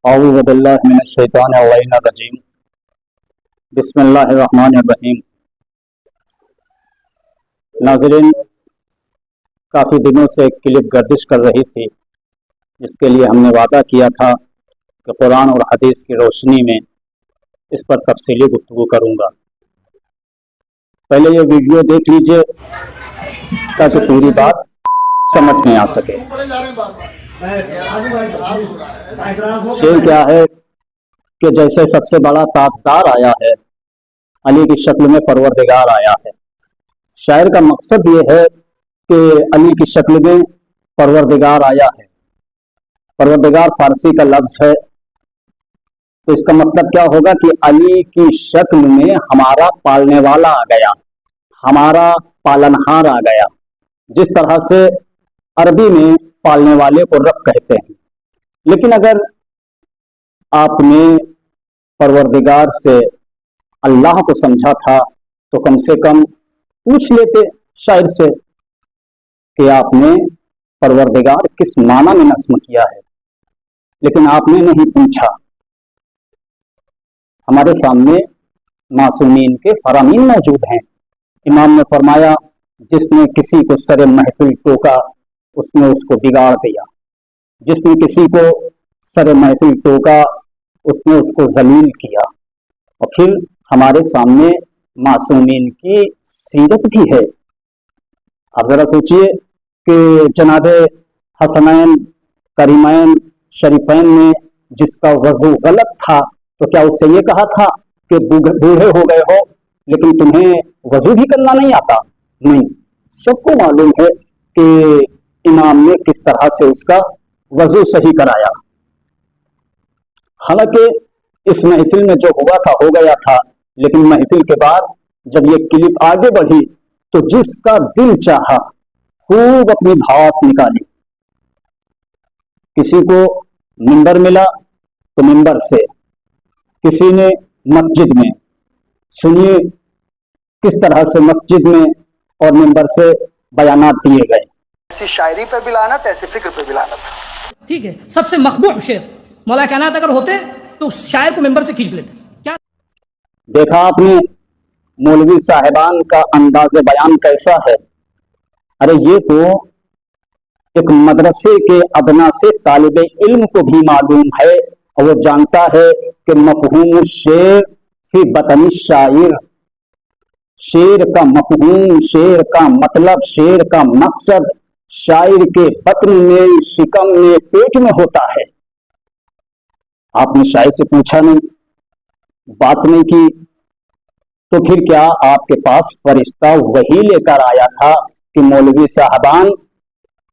اعوذ باللہ من الشیطان الرجیم بسم اللہ الرحمن الرحیم۔ ناظرین، کافی دنوں سے ایک کلپ گردش کر رہی تھی جس کے لیے ہم نے وعدہ کیا تھا کہ قرآن اور حدیث کی روشنی میں اس پر تفصیلی گفتگو کروں گا۔ پہلے یہ ویڈیو دیکھ لیجئے تاکہ پوری بات سمجھ میں آ سکے۔ شعر کیا ہے کہ جیسے سب سے بڑا تاجدار آیا ہے، علی کی شکل میں پروردگار آیا ہے۔ شاعر کا مقصد یہ ہے کہ علی کی شکل میں پروردگار آیا ہے۔ پروردگار فارسی کا لفظ ہے، تو اس کا مطلب کیا ہوگا کہ علی کی شکل میں ہمارا پالنے والا آ گیا، ہمارا پالنہار آ گیا۔ جس طرح سے عربی میں پالنے والے کو رب کہتے ہیں، لیکن اگر آپ نے پروردگار سے اللہ کو سمجھا تھا تو کم سے کم پوچھ لیتے شاعر سے کہ آپ نے پروردگار کس معنی میں نظم کیا ہے، لیکن آپ نے نہیں پوچھا۔ ہمارے سامنے معصومین کے فرامین موجود ہیں۔ امام نے فرمایا، جس نے کسی کو سر محفل ٹوکا اس نے اس کو بگاڑ دیا، جس نے کسی کو سر محفل ٹوکا اس نے اس کو ذلیل کیا۔ اور پھر ہمارے سامنے معصومین کی سیرت بھی ہے۔ آپ ذرا سوچئے کہ جناب حسنین کریمین شریفین نے جس کا وضو غلط تھا تو کیا اس سے یہ کہا تھا کہ بوڑھے ہو گئے ہو لیکن تمہیں وضو بھی کرنا نہیں آتا؟ نہیں، سب کو معلوم ہے کہ امام نے کس طرح سے اس کا وضو صحیح کرایا۔ حالانکہ اس محفل میں جو ہوا تھا ہو گیا تھا، لیکن محفل کے بعد جب یہ کلپ آگے بڑھی تو جس کا دل چاہا خوب اپنی بھاس نکالی۔ کسی کو منبر ملا تو منبر سے، کسی نے مسجد میں۔ سنیے کس طرح سے مسجد میں اور منبر سے بیانات دیے گئے۔ ایسی شاعری پر بھی لعنت، ایسے فکر پر بھی لعنت۔ ٹھیک ہے، سب سے مقبول شعر مولا کائنات اگر ہوتے تو اس شاعر کو ممبر سے کھینچ لیتے۔ کیا دیکھا آپ نے مولوی صاحبان کا انداز بیان کیسا ہے؟ ارے یہ تو ایک مدرسے کے ادنا سے طالب علم کو بھی معلوم ہے، اور وہ جانتا ہے کہ مفہوم الشعر فی بطن الشاعر، شعر کا مفہوم، شعر کا مطلب، شعر کا مقصد شاعر کے بطن میں، شکم میں، پیٹ میں ہوتا ہے۔ آپ نے شاعر سے پوچھا نہیں، بات نہیں کی، تو پھر کیا آپ کے پاس فرشتہ وہی لے کر آیا تھا کہ مولوی صاحبان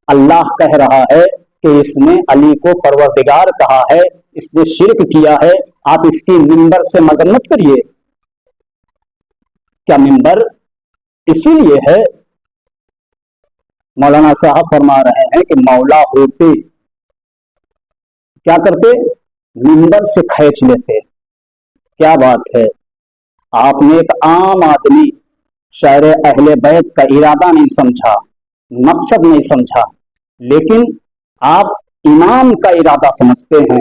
اللہ کہہ رہا ہے کہ اس نے علی کو پروردگار کہا ہے، اس نے شرک کیا ہے، آپ اس کی منبر سے مذمت کریے؟ کیا منبر اسی لیے ہے؟ مولانا صاحب فرما رہے ہیں کہ مولا ہوتے کیا کرتے؟ منبر سے کھینچ لیتے۔ کیا بات ہے! آپ نے ایک عام آدمی، شاعر اہل بیت کا ارادہ نہیں سمجھا، مقصد نہیں سمجھا، لیکن آپ امام کا ارادہ سمجھتے ہیں،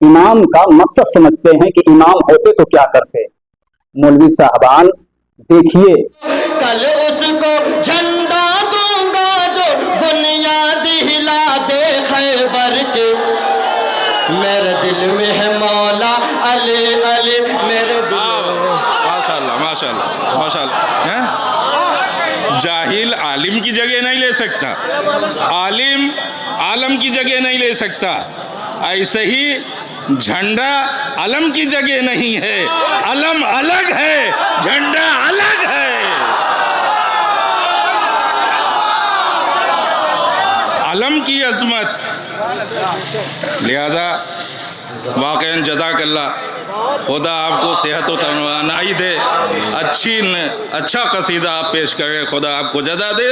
امام کا مقصد سمجھتے ہیں کہ امام ہوتے تو کیا کرتے۔ مولوی صاحبان دیکھیے، کل اس کو جھنڈا دوں گا جو بنیاد ہلا دے خیبر کے، میرے دل میں ہے مولا علی علی، میرے دل ماشاءاللہ ماشاءاللہ ماشاءاللہ۔ جاہل عالم کی جگہ نہیں لے سکتا، عالم عالم کی جگہ نہیں لے سکتا، ایسے ہی جھنڈا علم کی جگہ نہیں ہے، علم الگ ہے، جھنڈا الگ ہے۔ علم کی عظمت، لہذا واقعاً جزاک اللہ، خدا آپ کو صحت و توانائی دے، اچھا قصیدہ آپ پیش کریں، خدا آپ کو جزا دے۔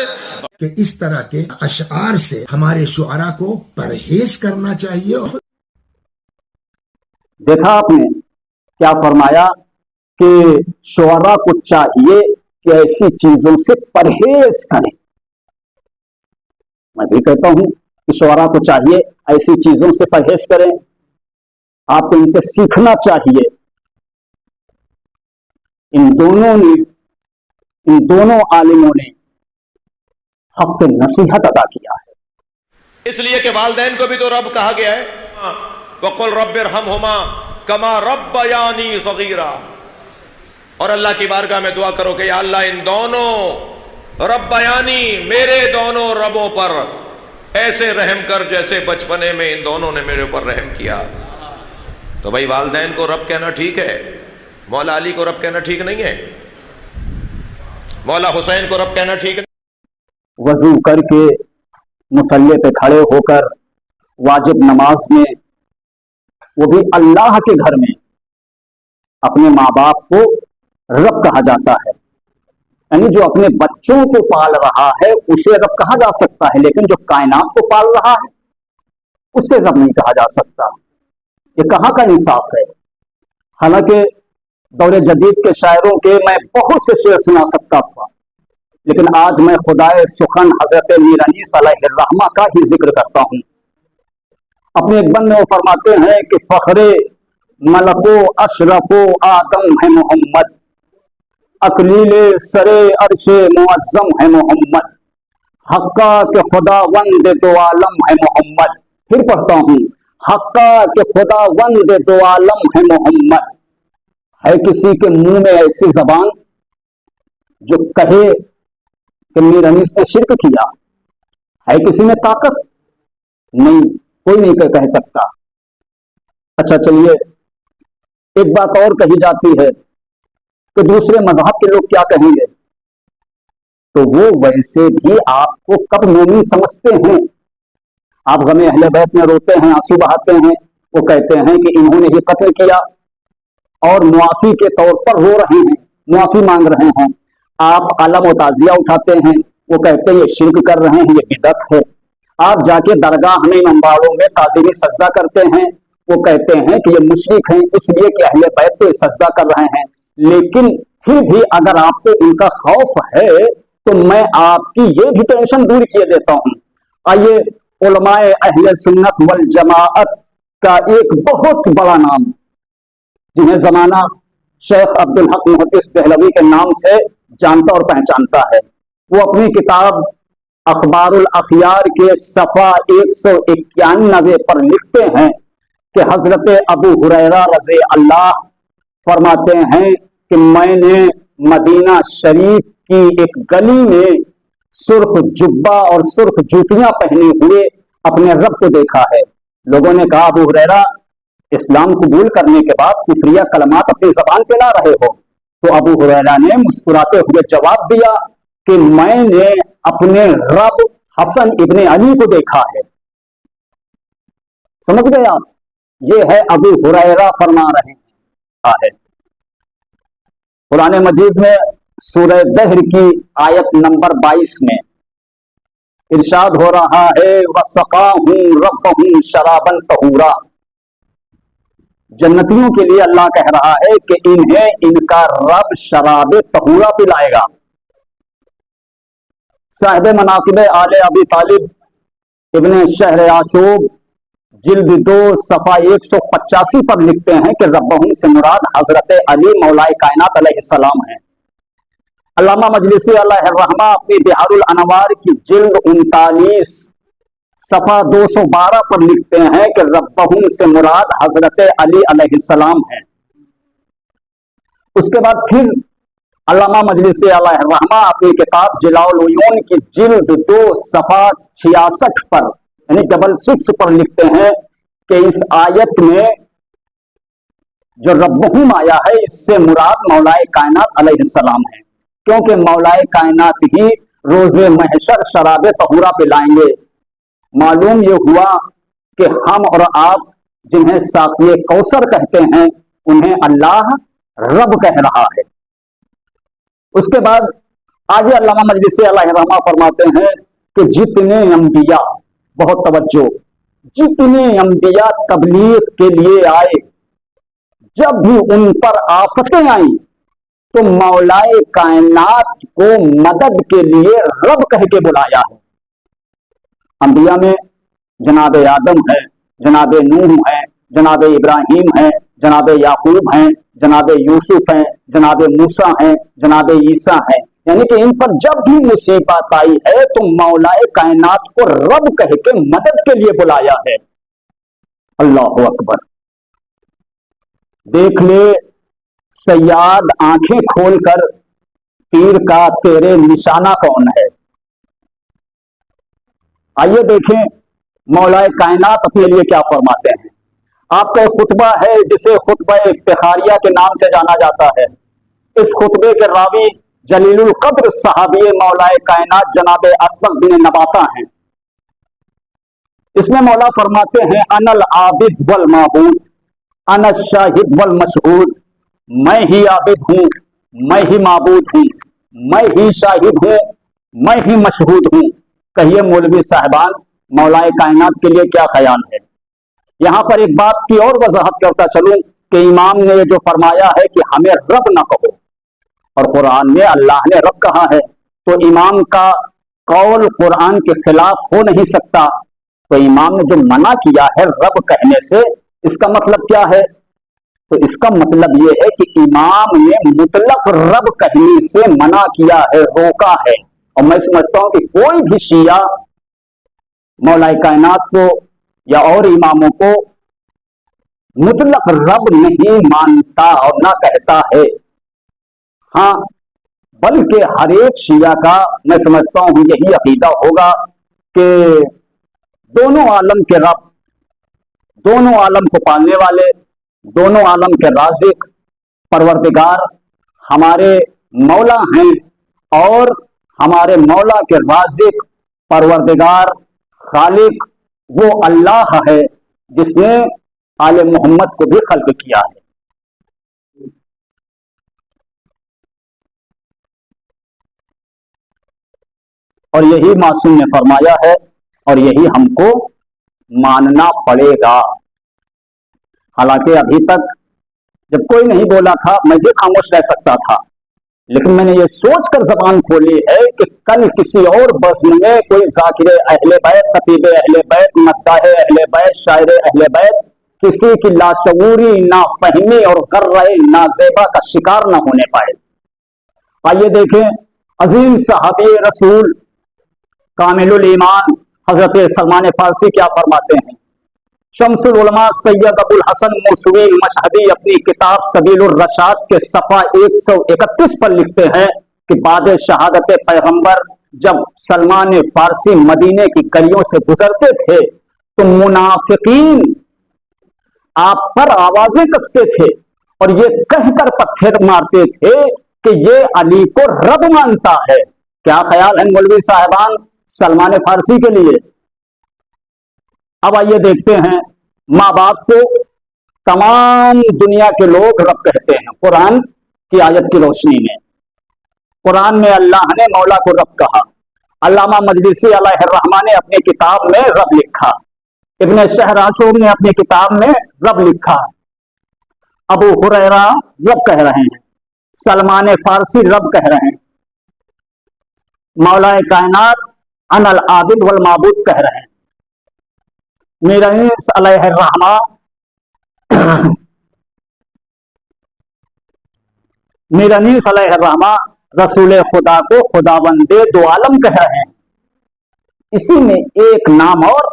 کہ اس طرح کے اشعار سے ہمارے شعراء کو پرہیز کرنا چاہیے۔ دیکھا آپ نے کیا فرمایا کہ شعراء کو چاہیے کہ ایسی چیزوں سے پرہیز کریں۔ میں بھی کہتا ہوں کہ شعراء کو چاہیے ایسی چیزوں سے پرہیز کریں۔ आपको इनसे सीखना चाहिए। इन दोनों आलिमों ने हक़ नसीहत अदा किया है। इसलिए कि वालिदैन को भी तो रब कहा गया है, वक़ुल रब्बिरहमहुमा कमा रब्बयानी सगीरा। और अल्लाह की बारगाह में दुआ करो कि या अल्लाह इन दोनों रब्बयानी, मेरे दोनों रबों पर ऐसे रहम कर जैसे बचपने में इन दोनों ने मेरे ऊपर रहम किया। तो भाई वालिदैन को रब कहना ठीक है, मौला अली को रब कहना ठीक नहीं है, मौला हुसैन को रब कहना ठीक नहीं। वजू करके मुसल्ले पे खड़े होकर वाजिब नमाज में, वो भी अल्लाह के घर में, अपने माँ बाप को रब कहा जाता है। यानी जो अपने बच्चों को पाल रहा है उसे रब कहा जा सकता है, लेकिन जो कायनात को पाल रहा है उससे रब नहीं कहा जा सकता। ये कहाँ का इंसाफ है। हालांकि दौरे जदीद के शायरों के मैं बहुत से शेर सुना सकता था, लेकिन आज मैं खुदाए सुखन हजरत मीर अनीस अलैहिर्रहमा का ही जिक्र करता हूँ। अपने एक बंद में वो फरमाते हैं कि फखरे मलको अशरफो आदम है मोहम्मद, अकलीले सरे अरशे मुअज्जम है मोहम्मद, हक्का के खुदा वंद दो आलम है मोहम्मद। फिर पढ़ता हूँ, हक्का के खुदा वंद दो आलम है मोहम्मद। है किसी के मुंह में ऐसी जबान जो कहे कि मीर अनीस ने शिर्क किया? है किसी में ताकत? नहीं, कोई नहीं कह सकता। अच्छा चलिए, एक बात और कही जाती है कि दूसरे मजहब के लोग क्या कहेंगे, तो वो वैसे भी आपको कब मोमिन समझते हैं। आप गमे अहले बैत में रोते हैं, आंसू बहाते हैं, वो कहते हैं कि इन्होंने ही कत्ल किया और मुआफी के तौर पर रो रहे हैं, मुआफी मांग रहे हैं। आप अलम और ताजिया उठाते हैं, वो कहते हैं ये शिर्क कर रहे हैं, ये बिदअत है। आप जाके दरगाह में इमामबाड़ों में ताज़ीमी सजदा करते हैं, वो कहते हैं कि ये मुशरिक हैं इसलिए कि अहले बैत को सजदा कर रहे हैं। लेकिन फिर भी अगर आपको इनका खौफ है तो मैं आपकी ये भी टेंशन दूर किए देता हूं। आइए, उलमाए अहले सुन्नत वल जमाअत का एक बहुत बड़ा नाम, जिन्हें जमाना शेख अब्दुल हक मुहद्दिस दहलवी के नाम से जानता और पहचानता है, वो अपनी किताब अखबारुल अखयार के सफा 191 पर लिखते हैं कि हजरत अबू हुरैरा रज़ी अल्लाह फरमाते हैं कि मैंने मदीना शरीफ की एक गली में सुर्ख जुब्बा और सुर्ख जूतियां पहने हुए अपने रब को देखा है। लोगों ने कहा, अबू हुरैरा, इस्लाम कबूल करने के बाद कुफरिया कलमात अपनी जबान पे ला रहे हो? तो अबू हुरैरा ने मुस्कुराते हुए जवाब दिया कि मैंने अपने रब हसन इब्ने अली को देखा है। समझ गए आप? ये है अबू हुरैरा फरमा रहे हैं। कुरान मजीद में सूरह दहर की आयत नंबर 22 में इरशाद हो रहा है, वसक़ाहुम रब्बहुम शराबन तहूरा। जन्नतियों के लिए अल्लाह कह रहा है कि इन्हें इनका रब शराब तहूरा पिलाएगा। साहिब मनाकिब आले अबी तालिब इब्ने शहर आशूब जिल्द 2 सफा 185 पर लिखते हैं कि रब्बहुम से मुराद हजरत अली मौलाए कायनात अलैहिस्सलाम है। अल्लामा मजलिसी अलैहिर्रहमा अपनी बिहारुल अनवार की जिल्द 39 सफा 212 पर लिखते हैं कि रब्बहुम से मुराद हजरत अली अलैहिस्सलाम है। उसके बाद फिर अल्लामा मजलिसी अलैहिर्रहमा अपनी किताब जिलाउल उयून की जिल्द 2 सफा 66 पर यानी 66 पर लिखते हैं कि इस आयत में जो रब्बहुम आया है इससे मुराद मौलाए कायनात अलैहिस्सलाम है, क्योंकि मौलाए कायनात ही रोजे महशर शराब तहूरा पिलाएंगे। मालूम ये हुआ कि हम और आप जिन्हें साक़िए कौसर कहते हैं उन्हें अल्लाह रब कह रहा है। उसके बाद आगे अल्लामा मजलिसी अलैहिर्रहमा फरमाते हैं कि जितने अंबिया, बहुत तवज्जो, जितने अंबिया तबलीग के लिए आए, जब भी उन पर आफतें आई तो मौलाए कायनात को मदद के लिए रब कह के बुलाया है। अंबिया में जनाब आदम है, जनाब नूह है, जनाब इब्राहिम हैं, जनाब याकूब हैं, जनाब यूसुफ हैं, जनाब मूसा हैं, जनाब ईसा हैं। यानी कि इन पर जब भी मुसीबत आई है तो मौलाए कायनात को रब कह के मदद के लिए बुलाया है। अल्लाह अकबर। देख ले सयाद आंखें खोलकर तीर का तेरे निशाना कौन है। आइए देखें मौलाए कायनात अपने लिए क्या फरमाते हैं। आपका एक खुतबा है जिसे खुतबा इफ्तिखारिया के नाम से जाना जाता है। इस खुतबे के रावी जलीलुल कद्र सहाबी मौलाए कायनात जनाब असबक बिन नबाता हैं। इसमें मौला फरमाते हैं अनल आबिद वल माबूद, अन शाहिद वल मशहूद। मैं ही आबिद हूं, मैं ही माबूद हूं, मैं ही शाहिद हूं, मैं ही मशहूद हूं। कहिए मौलवी साहिबान मौलाए कायनात के लिए क्या ख्याल है। यहां पर एक बात की और वजाहत करता चलूं कि इमाम ने जो फरमाया है कि हमें रब ना कहो और कुरान में अल्लाह ने रब कहा है, तो इमाम का कौल कुरान के खिलाफ हो नहीं सकता। तो इमाम ने जो मना किया है रब कहने से, इसका मतलब क्या है। तो इसका मतलब यह है कि इमाम ने मुतलक रब कहने से मना किया है, रोका है। और मैं समझता हूं कि कोई भी शिया मौलाए कायनात को या और इमामों को मुतलक रब नहीं मानता और ना कहता है। हाँ, बल्कि हर एक शिया का मैं समझता हूं यही अकीदा होगा कि दोनों आलम के रब, दोनों आलम को पालने वाले, दोनों आलम के राज़िक परवरदिगार हमारे मौला हैं और हमारे मौला के राज़िक परवरदिगार खालिक वो अल्लाह है जिसने आले मोहम्मद को भी खल्क किया है। और यही मासूम ने फरमाया है और यही हमको मानना पड़ेगा। हालांकि अभी तक जब कोई नहीं बोला था मैं भी खामोश रह सकता था, लेकिन मैंने ये सोचकर जबान खोली है कि कल किसी और बज़्म में कोई ज़ाकिरे अहले बैत, खतीबे अहले बैत, मद्दाहे अहले बैत, शायरे अहले बैत किसी की लाशऊरी, नाफहमी और गर्रे नाज़ेबा का शिकार न होने पाए। आइए देखें अजीम सहाबी रसूल कामिलुल ईमान हजरत सलमान फारसी क्या फरमाते हैं। शम्सुल उलमा सैयद अबुल हसन मौसूवी मशहदी अपनी किताब सबीलुर रशाद के सफ़ा 131 पर लिखते हैं कि बाद शहादत पैगंबर जब सलमान फारसी मदीने की गलियों से गुजरते थे तो मुनाफिकीन आप पर आवाजें कसते थे और ये कहकर पत्थर मारते थे कि ये अली को रब मानता है। क्या ख्याल है मौलवी साहिबान सलमान फारसी के लिए। अब आइए देखते हैं, माँ बाप को तमाम दुनिया के लोग रब कहते हैं कुरान की आयत की रोशनी में। कुरान में अल्लाह ने मौला को रब कहा, अल्लामा मजलिसी अलैहिर्रहमान ने अपनी किताब में रब लिखा, इब्न शहराशूब ने अपनी किताब में रब लिखा, अबू हुरैरा रब कह रहे हैं, सलमान फारसी रब कह रहे हैं, मौलाए कायनात अनल आबिद वल माबूद कह रहे हैं। मीरानीस अलैहिर्रहमा मीरानीस अलैहिर्रहमा रसूल खुदा को खुदाबंदे दो आलम कह रहे हैं। इसी में एक नाम और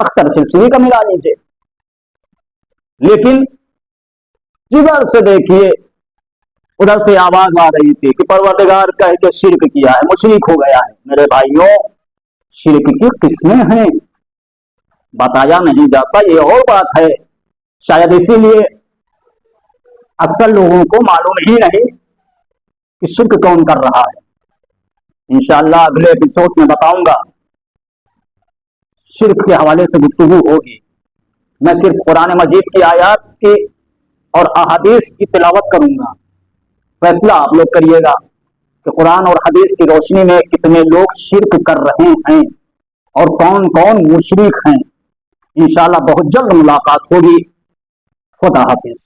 अख्तर सिलसिली का मिला लीजिए। लेकिन जिधर से देखिए उधर से आवाज आ रही थी कि परवरदिगार कह के शिरक किया है, मुशरिक हो गया है। मेरे भाइयों, शिरक की किस्में हैं, बताया नहीं जाता, ये और बात है। शायद इसीलिए अक्सर लोगों को मालूम ही नहीं कि शिरक कौन कर रहा है। इंशाअल्लाह अगले एपिसोड में बताऊंगा, शिरक के हवाले से गुफ्तगू होगी। मैं सिर्फ कुरान मजीद की आयत की और अहादीस की तिलावत करूंगा। फैसला आप लोग करिएगा कि कुरान और हदीस की रोशनी में कितने लोग शिरक कर रहे हैं और कौन कौन मुशरिक हैं। इंशाअल्लाह बहुत जल्द मुलाकात होगी। खुदा हाफिज।